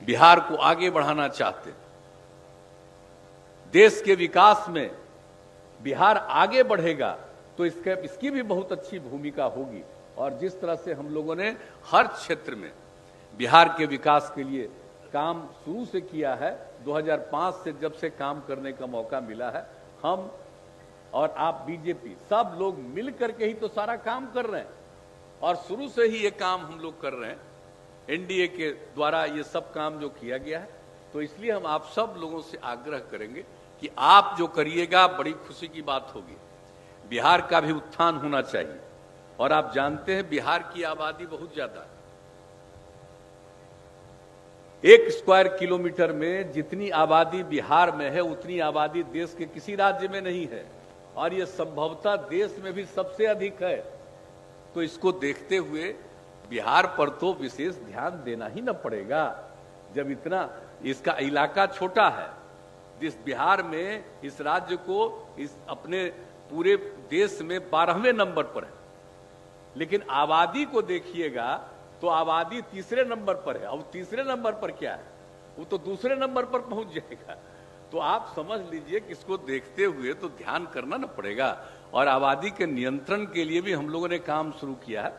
बिहार को आगे बढ़ाना चाहते हैं। देश के विकास में बिहार आगे बढ़ेगा तो इसकी भी बहुत अच्छी भूमिका होगी। और जिस तरह से हम लोगों ने हर क्षेत्र में बिहार के विकास के लिए काम शुरू से किया है, 2005 से जब से काम करने का मौका मिला है, हम और आप बीजेपी सब लोग मिल करके ही तो सारा काम कर रहे हैं और शुरू से ही ये काम हम लोग कर रहे हैं। एनडीए के द्वारा ये सब काम जो किया गया है, तो इसलिए हम आप सब लोगों से आग्रह करेंगे कि आप जो करिएगा बड़ी खुशी की बात होगी। बिहार का भी उत्थान होना चाहिए और आप जानते हैं बिहार की आबादी बहुत ज्यादा है। 1 स्क्वायर किलोमीटर में जितनी आबादी बिहार में है उतनी आबादी देश के किसी राज्य में नहीं है और ये संभवतः देश में भी सबसे अधिक है। तो इसको देखते हुए बिहार पर तो विशेष ध्यान देना ही न पड़ेगा। जब इतना इसका इलाका छोटा है, जिस बिहार में इस राज्य को इस अपने पूरे देश में 12वें नंबर पर है, लेकिन आबादी को देखिएगा तो आबादी तीसरे नंबर पर है। अब तीसरे नंबर पर क्या है, वो तो दूसरे नंबर पर पहुंच जाएगा। तो आप समझ लीजिए कि इसको देखते हुए तो ध्यान करना न पड़ेगा। और आबादी के नियंत्रण के लिए भी हम लोगों ने काम शुरू किया है।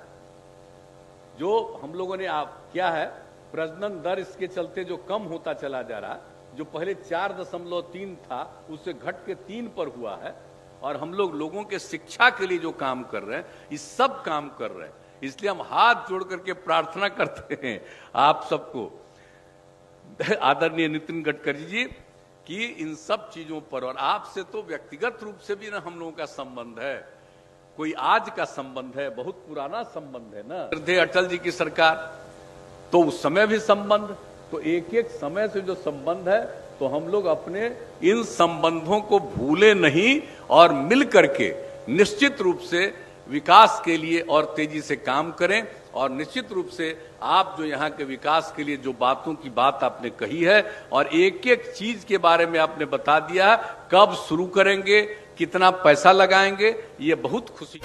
जो हम लोगों ने क्या है, प्रजनन दर इसके चलते जो कम होता चला जा रहा, जो पहले 4.3 था उससे घट के 3 पर हुआ है। और हम लोग लोगों के शिक्षा के लिए जो काम कर रहे हैं, इस सब काम कर रहे हैं। इसलिए हम हाथ जोड़ करके प्रार्थना करते हैं आप सबको, आदरणीय नितिन गडकरी जी, कि इन सब चीजों पर, और आपसे तो व्यक्तिगत रूप से भी ना हम लोगों का संबंध है, कोई आज का संबंध है, बहुत पुराना संबंध है ना। अटल जी की सरकार, तो उस समय भी संबंध, तो एक एक समय से जो संबंध है, तो हम लोग अपने इन संबंधों को भूले नहीं और मिल करके निश्चित रूप से विकास के लिए और तेजी से काम करें। और निश्चित रूप से आप जो यहाँ के विकास के लिए जो बातों की बात आपने कही है और एक एक चीज के बारे में आपने बता दिया, कब शुरू करेंगे, कितना पैसा लगाएंगे, ये बहुत खुशी